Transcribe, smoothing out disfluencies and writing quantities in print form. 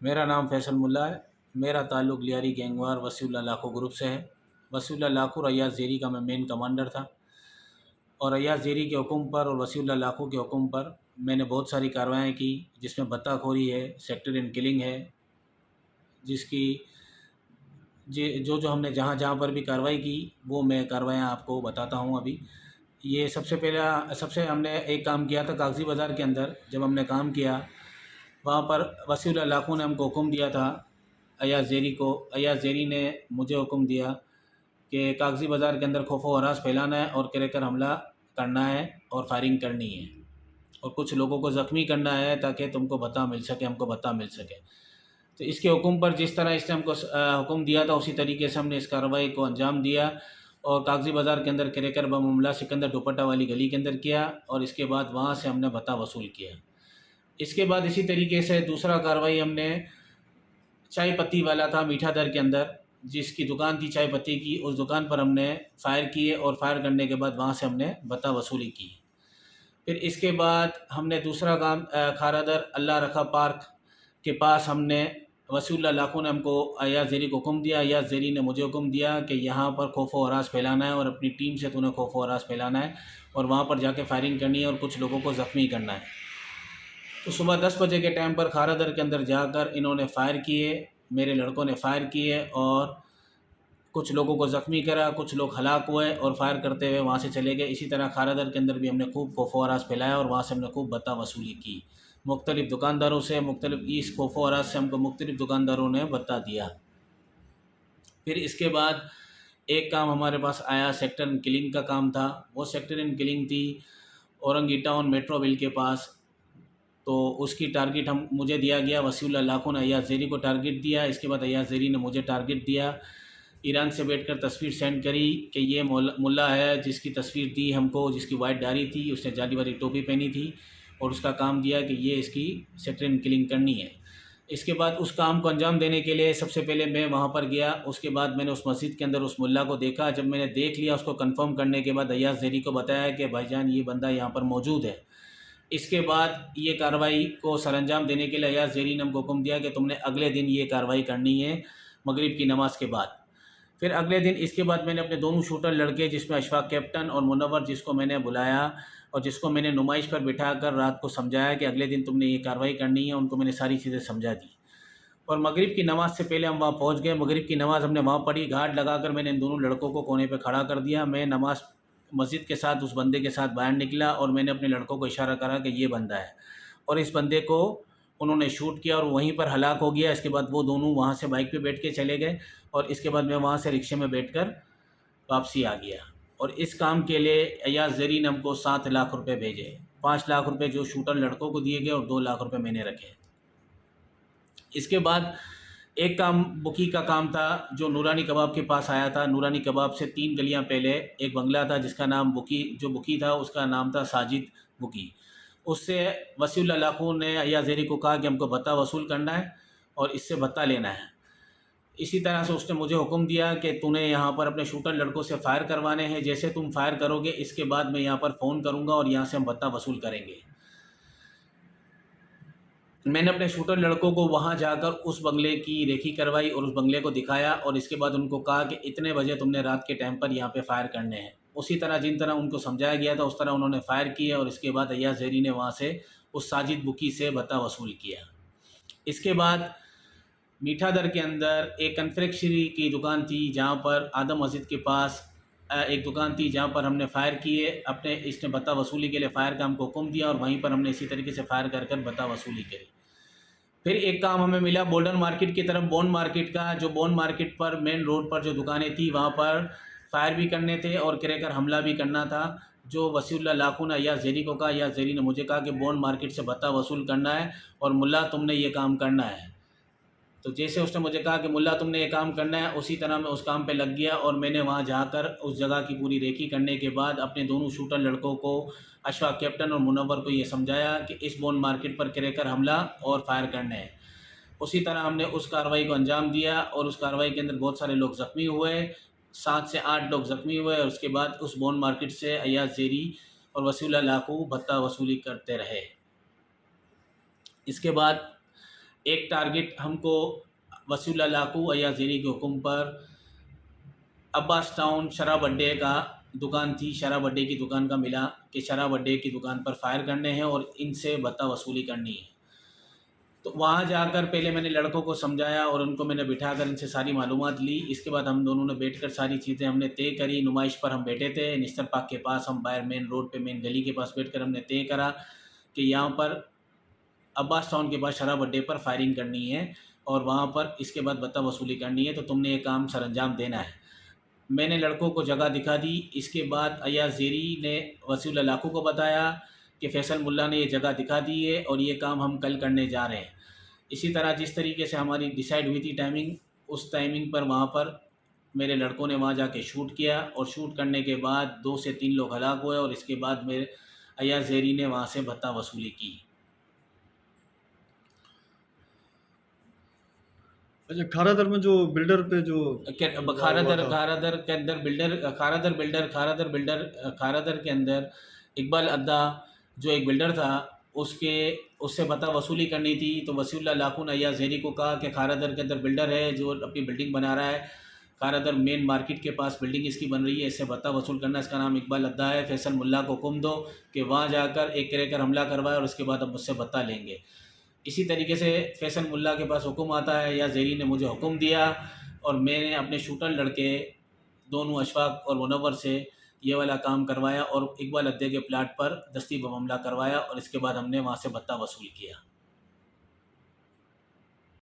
میرا نام فیصل ملا ہے۔ میرا تعلق لیاری گینگوار وسیع اللہ لاکھو گروپ سے ہے۔ وسیع اللہ لاکھو اور ایاز زیری کا میں مین کمانڈر تھا، اور ایاز زیری کے حکم پر اور وسیع اللہ لاکھو کے حکم پر میں نے بہت ساری کارروائیاں کی، جس میں بتہ خوری ہے، سیکٹرین کلنگ ہے، جس کی جو ہم نے جہاں جہاں پر بھی کارروائی کی وہ میں کارروائیاں آپ کو بتاتا ہوں ابھی۔ یہ سب سے ہم نے ایک کام کیا تھا کاغذی بازار کے اندر۔ جب ہم نے کام کیا وہاں پر وسیع اللہ لاکھو نے ہم کو حکم دیا تھا ایاز زیری کو۔ ایاز زیری نے مجھے حکم دیا کہ کاغذی بازار کے اندر خوف و ہراس پھیلانا ہے اور کریکر حملہ کرنا ہے اور فائرنگ کرنی ہے، اور کچھ لوگوں کو زخمی کرنا ہے تاکہ تم کو بتا مل سکے، ہم کو بتا مل سکے۔ تو اس کے حکم پر جس طرح اس نے ہم کو حکم دیا تھا اسی طریقے سے ہم نے اس کارروائی کو انجام دیا، اور کاغذی بازار کے اندر کریکر بم حملہ سکندر دوپٹہ والی گلی کے اندر کیا، اور اس کے بعد وہاں سے ہم نے بتا وصول کیا۔ اس کے بعد اسی طریقے سے دوسرا کارروائی ہم نے چائے پتی والا تھا میٹھا در کے اندر، جس کی دکان تھی چائے پتی کی، اس دکان پر ہم نے فائر کیے، اور فائر کرنے کے بعد وہاں سے ہم نے بتا وصولی کی۔ پھر اس کے بعد ہم نے دوسرا کام کھارا در اللہ رکھا پارک کے پاس ہم نے وسیع اللہ لاکھو نے ہم کو ایاز زیری کو حکم دیا، ایاز زیری نے مجھے حکم دیا کہ یہاں پر خوف و ہراس پھیلانا ہے، اور اپنی ٹیم سے تو نے خوف و ہراس پھیلانا ہے، اور وہاں پر جا کے فائرنگ کرنی ہے اور کچھ لوگوں کو زخمی کرنا ہے۔ تو صبح 10 بجے کے ٹائم پر کھارا در کے اندر جا کر انہوں نے فائر کیے، میرے لڑکوں نے فائر کیے اور کچھ لوگوں کو زخمی کرا، کچھ لوگ ہلاک ہوئے اور فائر کرتے ہوئے وہاں سے چلے گئے۔ اسی طرح کھارا در کے اندر بھی ہم نے خوب خوف و ہراس پھیلایا، اور وہاں سے ہم نے خوب بتا وصولی کی مختلف دکانداروں سے۔ اس خوف و ہراس سے ہم کو مختلف دکانداروں نے بتا دیا۔ پھر اس کے بعد ایک کام ہمارے پاس آیا، سیکٹر ان کلنگ کا کام تھا۔ وہ سیکٹر ان کلنگ تھی اورنگی ٹاؤن میٹرو ویل کے پاس۔ تو اس کی ٹارگٹ مجھے دیا گیا، وسیع اللہ لاکھو نے ایاز زیری کو ٹارگٹ دیا۔ اس کے بعد ایاز زیری نے مجھے ٹارگٹ دیا، ایران سے بیٹھ کر تصویر سینڈ کری کہ یہ ملا ہے، جس کی تصویر دی ہم کو، جس کی وائٹ ڈائری تھی، اس نے جالی والی ٹوپی پہنی تھی، اور اس کا کام دیا کہ یہ اس کی سیکٹر ان کلنگ کرنی ہے۔ اس کے بعد اس کام کو انجام دینے کے لیے سب سے پہلے میں وہاں پر گیا۔ اس کے بعد میں نے اس مسجد کے اندر اس ملا کو دیکھا۔ جب میں نے دیکھ لیا، اس کو کنفرم کرنے کے بعد ایاز زیری کو بتایا کہ بھائی جان یہ بندہ یہاں پر موجود ہے۔ اس کے بعد یہ کارروائی کو سر انجام دینے کے لیے ایاز زیری نے ہم کو حکم دیا کہ تم نے اگلے دن یہ کارروائی کرنی ہے مغرب کی نماز کے بعد۔ پھر اگلے دن اس کے بعد میں نے اپنے دونوں شوٹر لڑکے، جس میں اشفاق کیپٹن اور منور، جس کو میں نے بلایا اور جس کو میں نے نمائش پر بٹھا کر رات کو سمجھایا کہ اگلے دن تم نے یہ کارروائی کرنی ہے، ان کو میں نے ساری چیزیں سمجھا دی۔ اور مغرب کی نماز سے پہلے ہم وہاں پہنچ گئے۔ مغرب کی نماز ہم نے وہاں پڑھی، گھاٹ لگا کر میں نے ان دونوں لڑکوں کو کونے پہ کھڑا کر دیا۔ میں نماز مسجد کے ساتھ اس بندے کے ساتھ باہر نکلا، اور میں نے اپنے لڑکوں کو اشارہ کرا کہ یہ بندہ ہے، اور اس بندے کو انہوں نے شوٹ کیا اور وہیں پر ہلاک ہو گیا۔ اس کے بعد وہ دونوں وہاں سے بائک پہ بیٹھ کے چلے گئے، اور اس کے بعد میں وہاں سے رکشے میں بیٹھ کر واپسی آ گیا۔ اور اس کام کے لیے ایاز زیری نے ہم کو 7 لاکھ روپے بھیجے۔ 5 لاکھ روپے جو شوٹر لڑکوں کو دیے گئے، اور 2 لاکھ روپے میں نے رکھے۔ اس کے بعد ایک کام بکی کا کام تھا جو نورانی کباب کے پاس آیا تھا۔ نورانی کباب سے 3 گلیاں پہلے ایک بنگلہ تھا جس کا نام بکی تھا، اس کا نام تھا ساجد بکی۔ اس سے وسیع اللہ لاکھو نے ایاز زیری کو کہا کہ ہم کو بتا وصول کرنا ہے اور اس سے بتا لینا ہے۔ اسی طرح سے اس نے مجھے حکم دیا کہ تو نے یہاں پر اپنے شوٹر لڑکوں سے فائر کروانے ہیں، جیسے تم فائر کرو گے اس کے بعد میں یہاں پر فون کروں گا اور یہاں سے ہم بتا وصول کریں گے۔ میں نے اپنے شوٹر لڑکوں کو وہاں جا کر اس بنگلے کی ریکھی کروائی اور اس بنگلے کو دکھایا، اور اس کے بعد ان کو کہا کہ اتنے بجے تم نے رات کے ٹائم پر یہاں پہ فائر کرنے ہیں۔ اسی طرح جن طرح ان کو سمجھایا گیا تھا اس طرح انہوں نے فائر کیے، اور اس کے بعد ایاز زیری نے وہاں سے اس ساجد بکی سے بتا وصول کیا۔ اس کے بعد میٹھا در کے اندر ایک کنفیکشنری کی دکان تھی، جہاں پر آدم مسجد کے پاس ایک دکان تھی، جہاں پر ہم نے فائر کیے۔ اس نے بتا وصولی کے لیے فائر کا ہم کو حکم دیا، اور وہیں پر ہم نے اسی طریقے سے فائر کر کر بتا وصولی کری۔ پھر ایک کام ہمیں ملا بولڈن مارکیٹ کی طرف، بون مارکیٹ کا، جو بون مارکیٹ پر مین روڈ پر جو دکانیں تھیں وہاں پر فائر بھی کرنے تھے اور کریکر حملہ بھی کرنا تھا۔ جو وسیع اللہ لاکھو نے ایاز زیری کو کہا، ایاز زیری نے مجھے کہا کہ بون مارکیٹ سے بتا وصول کرنا ہے اور ملا تم نے یہ کام کرنا ہے۔ تو جیسے اس نے مجھے کہا کہ ملا تم نے یہ کام کرنا ہے، اسی طرح میں اس کام پہ لگ گیا، اور میں نے وہاں جا کر اس جگہ کی پوری ریکھی کرنے کے بعد اپنے دونوں شوٹر لڑکوں کو، اشفاق کیپٹن اور منور کو، یہ سمجھایا کہ اس بون مارکیٹ پر کریکر حملہ اور فائر کرنے ہیں۔ اسی طرح ہم نے اس کارروائی کو انجام دیا، اور اس کارروائی کے اندر بہت سارے لوگ زخمی ہوئے، 7 سے 8 لوگ زخمی ہوئے، اور اس کے بعد اس بون مارکیٹ سے ایاز زیری اور وسیع اللہ لاکھو بتا وصولی کرتے رہے۔ اس کے بعد ایک ٹارگٹ ہم کو وسیع اللہ لاکھو ایاز زیری کے حکم پر عباس ٹاؤن شراب اڈے کا دکان تھی، شراب اڈے کی دکان کا ملا کہ شراب اڈے کی دکان پر فائر کرنے ہیں اور ان سے بھتہ وصولی کرنی ہے۔ تو وہاں جا کر پہلے میں نے لڑکوں کو سمجھایا اور ان کو میں نے بٹھا کر ان سے ساری معلومات لی۔ اس کے بعد ہم دونوں نے بیٹھ کر ساری چیزیں ہم نے طے کری۔ نمائش پر ہم بیٹھے تھے نستر پارک کے پاس، ہم باہر مین روڈ پہ مین گلی کے پاس بیٹھ کر ہم نے طے کرا کہ یہاں پر عباس ٹاؤن کے پاس شراب اڈے پر فائرنگ کرنی ہے اور وہاں پر اس کے بعد بھتہ وصولی کرنی ہے، تو تم نے یہ کام سر انجام دینا ہے۔ میں نے لڑکوں کو جگہ دکھا دی۔ اس کے بعد ایاز زیری نے وسیع اللہ لاکھو کو بتایا کہ فیصل ملا نے یہ جگہ دکھا دی ہے اور یہ کام ہم کل کرنے جا رہے ہیں۔ اسی طرح جس طریقے سے ہماری ڈیسائیڈ ہوئی تھی ٹائمنگ، اس ٹائمنگ پر وہاں پر میرے لڑکوں نے وہاں جا کے شوٹ کیا اور شوٹ کرنے کے بعد 2 سے 3 لوگ ہلاک ہوئے اور اس کے بعد میرے ایاز زیری نے وہاں سے بھتہ وصولی کی۔ اچھا، کھارادر میں جو بلڈر پہ جو کھارادر کے اندر کھارادر کے اندر اقبال ادا جو ایک بلڈر تھا، اس سے بھتہ وصولی کرنی تھی، تو وسیع اللہ لاکھو نے ایاز زیری کو کہا کہ کھارادر کے اندر بلڈر ہے جو اپنی بلڈنگ بنا رہا ہے، کھارادر مین مارکیٹ کے پاس بلڈنگ اس کی بن رہی ہے، اس سے بھتہ وصول کرنا، اس کا نام اقبال ادا ہے، فیصل ملا کو حکم دو کہ وہاں جا کر ایک کریکر حملہ کروائے اور اس کے بعد ہم مجھ سے بھتہ لیں گے۔ اسی طریقے سے فیصل ملا کے پاس حکم آتا ہے، ایاز زیری نے مجھے حکم دیا اور میں نے اپنے شوٹر لڑکے دونوں اشفاق اور منور سے یہ والا کام کروایا اور اقبال ادے کے پلاٹ پر دستی بم حملہ کروایا اور اس کے بعد ہم نے وہاں سے بھتہ وصول کیا۔